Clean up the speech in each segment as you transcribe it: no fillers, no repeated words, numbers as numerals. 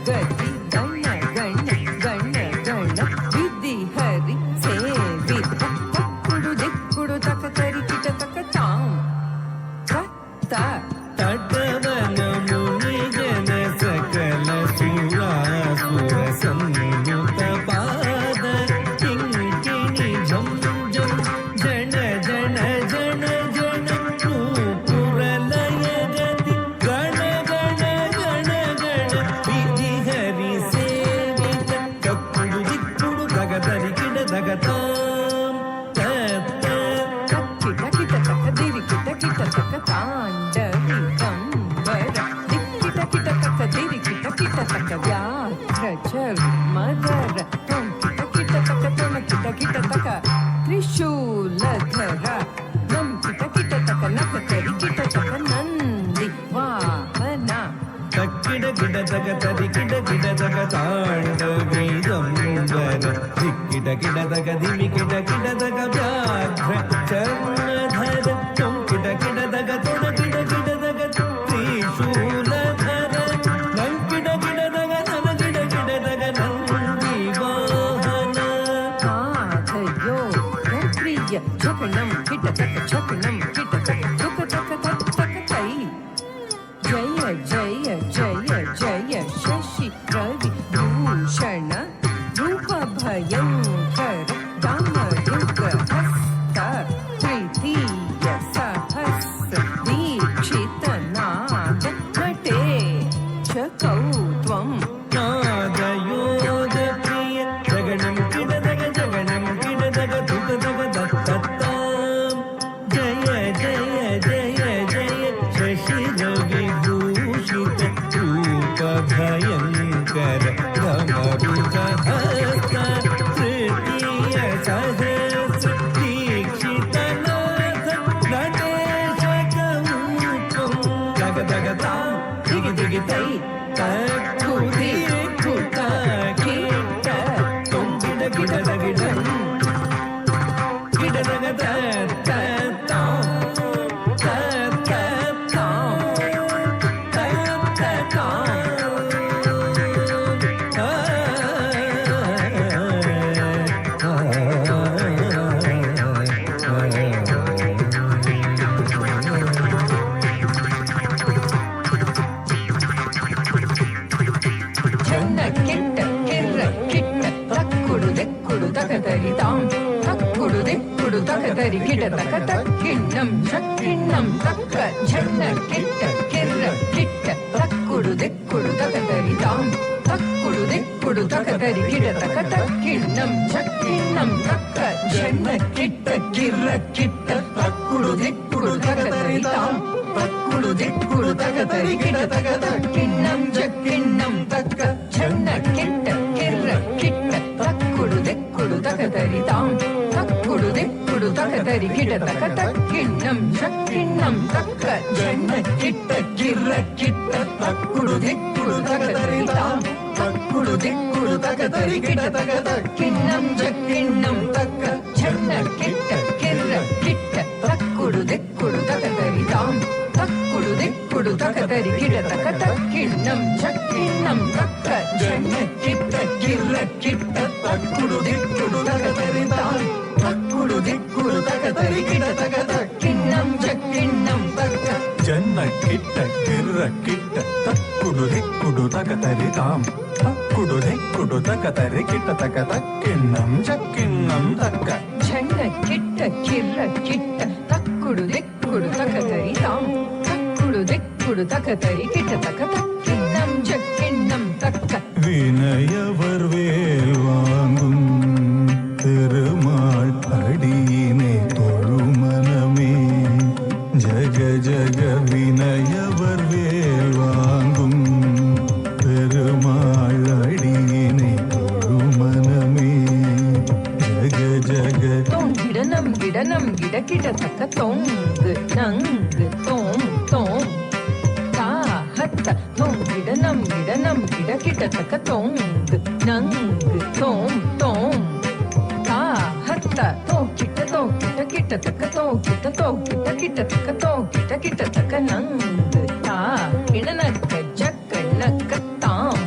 गति गण गण गण गण विधि हरि सेवित तक्कुडु दिक्कुडु तक तरि किट तक ताम तत्त तटवन मुनि जन सकल सुरासुर संयुत पाद किंकिणी झम झम जन जन जन जन नूपुर लय गति गण गण गण गण विधि हरि सेवित तक्कुडु दिक्कुडु तगतरि किड तगताम तत्त किट किट तक दिरि किट किट तक तांडवी कंबर दिक्किट किट तक दिरि किट किट तक व्याघ्र चर मदर तुम किट तक तुम किट तक त्रिशूलधर नम किट तक नख तरि किट तक नंदी वाहना तक्किड किड तक तरि किड किड तक तांडवी कंबर दिक्किड किड तक दिमि किड किड तक व्याघ्र चर्मधर तुम किड किड तक तुम किड किड तक त्रिशूलधर नम किड किड तक नम किड किड तक नंदी वाहना आधयो प्रिय झकनम किट तक झकनम किट तक दुख तक तक तक तई जय जय जय जय शशि रवि भूषण रूप भयंकर दामरुक हस्त तृतीय सहस्र दीक्षित नाद नटेश कौत्वं नादयोद प्रिय जगणं किड तक दुख तक दत्तत्ताम जय जय जय जय शशि रवि भूषित रूप भयंकर धमरुक हस्त तृतीय सहस्र दीक्षित नाथ नटेश कौत्वं तग तग ताम दिगि दिगि तै तत्कुदि कुता किट तुम किड किड तगिड किड तग तत्ताम तत्ताम ಚನ್ನ ಕೆಟ್ಟ ಕೆರ್ರ ಕಿಟ್ಟ ತಕ್ಕುಡು ದೆಕ್ಕುಡು ತಕದರಿ ತಾಂ ತಕ್ಕುಡು ದೆಕ್ಕುಡು ತಕದರಿ ಕಿಡ ತಕ ತಕ್ಕಿಣ್ಣಂ ಶಕ್ಕಿಣ್ಣಂ ತಕ್ಕ ಝಣ್ಣ ಕೆಟ್ಟ ಕೆರ್ರ ಕಿಟ್ಟ ತಕ್ಕುಡು ದೆಕ್ಕುಡು ತಕದರಿ ತಾಂ ತಕ್ಕುಡು ದೆಕ್ಕುಡು ತಕದರಿ ಕಿಡ ತಕ ತಕ್ಕಿಣ್ಣಂ ಶಕ್ಕಿಣ್ಣಂ ತಕ್ಕ ಝಣ್ಣ ಕೆಟ್ಟ ಕಿರ್ರ ಕಿಟ್ಟ ತಕ್ಕುಡು ದೆಕ್ಕುಡು ತಕದರಿ ತಾಂ ತಕ್ಕುಡು ದೆಕ್ಕುಡು ತಕದರಿ ಕಿಡ ತಕ ತಕ್ಕಿಣ್ಣಂ ಜಕ್ಕಿಣ್ಣಂ ತಕ್ಕ ಝಣ್ಣ ಕೆಟ್ಟ ಕೆರ್ರ ಕಿಟ್ಟ ತಕ್ಕುಡು ದೆಕ್ಕುಡು ತಕದರಿ ತಾಂ ತಕ್ಕುಡು ದೆಕ್ಕುಡು ತಕದರಿ ಕಿಡ ತಕ ತಕ್ಕಿಣ್ಣಂ ಶಕ್ಕಿಣ್ಣಂ ತಕ್ಕ ಝಣ್ಣ ಕಿಟ್ಟ ಕಿರ್ರ ಕಿಟ್ಟ ತಕ್ಕುಡು ದೆಕ್ಕುಡು ತಕದರಿ ತಾಂ ತಕ್ಕುಡು ದೆಕ್ಕುಡು ತಕದರಿ ಕಿಡ ತಕ ತಕ್ಕಿಣ್ಣಂ ಜಕ್ಕಿಣ್ಣಂ ತಕ್ಕ ಝಣ್ಣ ಕೆಟ್ಟ ಕೆರ್ರ ಕಿಟ್ಟ ತಕ್ಕುಡು ದೆಕ್ಕುಡು ತಕದರಿ ತಾಂ ತಕ್ಕುಡು ದೆಕ್ಕುಡು ತಕದರಿ ಕಿಡ ತಕ ತಕ್ಕಿಣ್ಣಂ ಶಕ್ಕಿಣ್ಣಂ ತಕ್ಕ ಝಣ್ಣ ಕಿಟ್ಟ ಕಿರ್ರ ಕಿಟ್ಟ ತಕ್ಕುಡು ದೆಕ್ಕುಡು ತಕದರಿ ತಾಂ ತಕ್ಕುಡು ದೆಕ್ಕುಡು ತಕದರಿ ಕಿಡ ತಕ ತಕ್ಕಿಣ್ಣಂ ಜಕ್ಕಿಣ್ಣಂ ತಕ್ಕ ಜನ್ನ ಕಿಟ್ಟ ಕಿರ್ರ ಕಿಟ್ಟ ತಕ್ಕುಡು ದಿಕ್ಕುಡು ತಕತರಿ ತಾಂ ತಕ್ಕುಡು ದಿಕ್ಕುಡು ತಕತರಿ ಕಿಟ್ಟ ತಕ ತಕ್ಕಿಣ್ಣಂ ಚಕ್ಕಿಣ್ಣಂ ತಕ್ಕ ಝಣ್ಣ ಕಿಟ್ಟ ಕಿರ್ರ ಕಿಟ್ಟ ತಕ್ಕುಡು ದೆಕ್ಕುಡು ತಕದರಿ ತಾಂ ತಕ್ಕುಡು ದೆಕ್ಕುಡು ತಕದರಿ ಕಿಟ್ಟ ತಕ ತಕ್ಕಿಣ್ಣಂ ಜಕ್ಕಿಣ್ಣಂ தக்க வினயவர் வேல் வாங்கும் திருமால் அடியினை தொழுமனமே ஜக ஜக வினயவர் வேல் வாங்கும் பெருமாள் அடியினை தொழுமனமே ஜக ஜக தோங்கிடனம் கிடனம் கிடக்கிட தக்க தொங்கு நங்கு தோம் தோம் தாஹத்த தோங்கிடனம் கிடனம் கிடக்கிட தக்க தொங்கு நங்கு தோம் தோம் தாஹத்த தோக்கிட்ட தோக்கிட்ட கிட்ட தக்க தோக்கிட்ட தோக்கிட்ட கிட்ட தக்க தோக்கிட்ட கிட்ட தக்க நங்கு தா கிடனக்க ஜக்க நக்க தாம்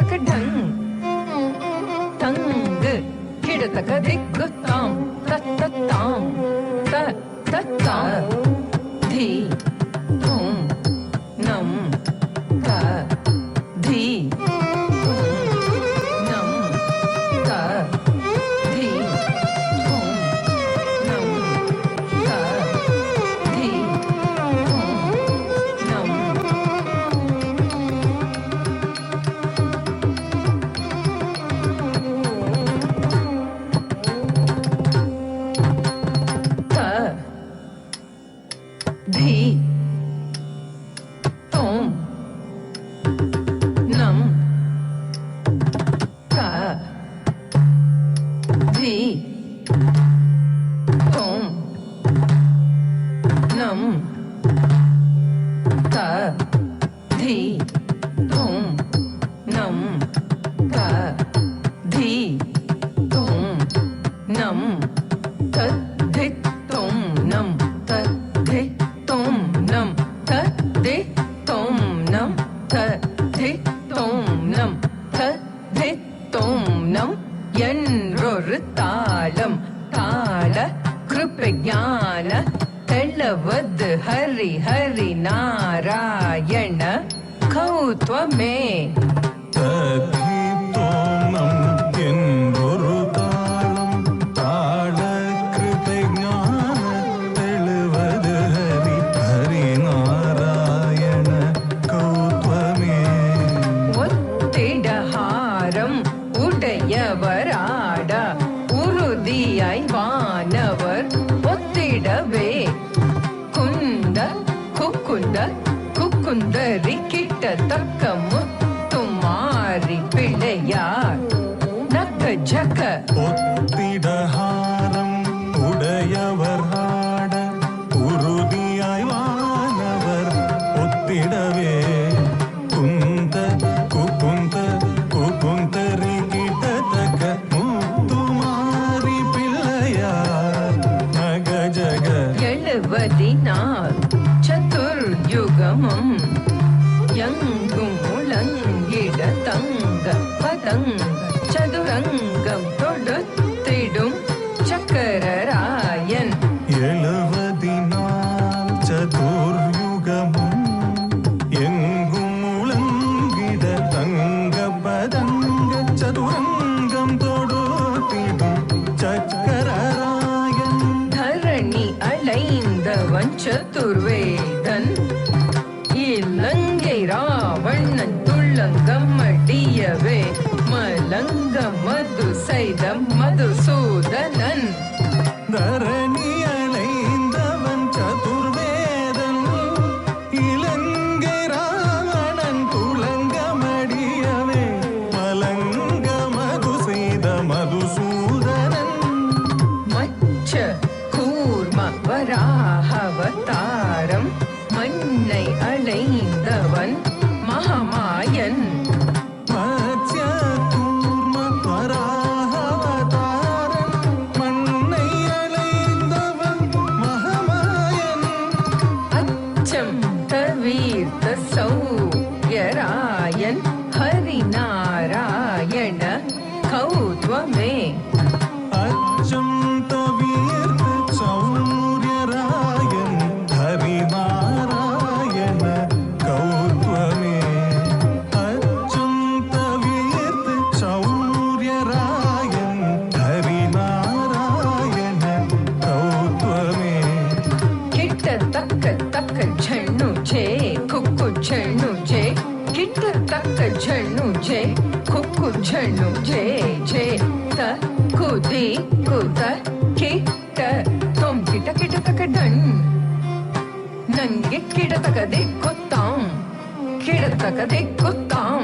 தக டங் தங்கு கிட தக திக்கு தாம் தத்தாம் த தத்தா தி தும் நம் த தி என்றொரு தாளம் தாள கிருபஞான தெளவது ஹரி ஹரி நாராயண கௌத்வமே தீப்தோனம் என்றொரு தாளம் தாள கிருபஞான தெளுவது ஹரி ஹரி நாராயண கௌத்வமே ஒத்திடஹாரம் உடையவராட உறுதியாய் வானவர் ஒத்திடவே குந்த குக்குந்த குக்குந்தரி கிட்டத்தக்க முத்துமாரி பிள்ளையார் நக்க ஜக ஒத்திடஹாரம் உடையவர் ஆட உறுதியாய் வானவர் ஒத்திடவே குந்த குக்குந்த குக்குந்தரி கிட்டத்தக்க முத்துமாரி பிள்ளையார் நக ஜக எழுவதினால் சதுர்யுகமும் எங்கும் முழங்கிட தங்க பதங்க சதுரங்கம் தொடுத்திடும் சக்கரராயன் எழுவதினால் சதுர்யுகமும் எங்கும் முழங்கிட தங்க பதங்க சதுரங்கம் தொடுத்திடும் சக்கரராயன் தரணி அலைந்தவன் சதுர்வேதன் இலங்கை ராவணன் துள்ளங்கம் அடியவே மலங்க மது செய்த மதுசூதனன் தரணி அலைந்தவன் சதுர்வேதன் இலங்கை ராவணன் துளங்கமடியவே மலங்க மது செய்த மதுசூதனன் மச்ச கூர்ம வராஹவதாரம் மண்ணை அடைந்தவன் மகமாயன் மத்ய கூர்ம வராஹவதாரன் மண்ணை அலைந்தவன் மகமாயன் அச்சம் தவீர்த்த சௌயராயன் ஹரிநாராயண கௌத்வமே அச்சம் தவிர்த்து சௌரியராயன் ஹரிநாராயண கௌத்வமே அச்சம் தவிர்த்து சௌரியராயன் ஹரிநாராயண கௌத்வமே கிட்டத்தக்க தக்க ஜண்ணு ஜே குக்கு ஜண்ணு ஜே கிட்டத்தக்க ஜண்ணு ஜே குக்கு ஜண்ணு ஜே ஜே த குதி குத கிட்ட தொம் கிட்ட கிட்ட தக்க டன் ನಂಗೆ ಕಿಡತಕದೆ ಗೊತ್ತಾಂ ಕಿಡತಕದೆ ಗೊತ್ತಾಂ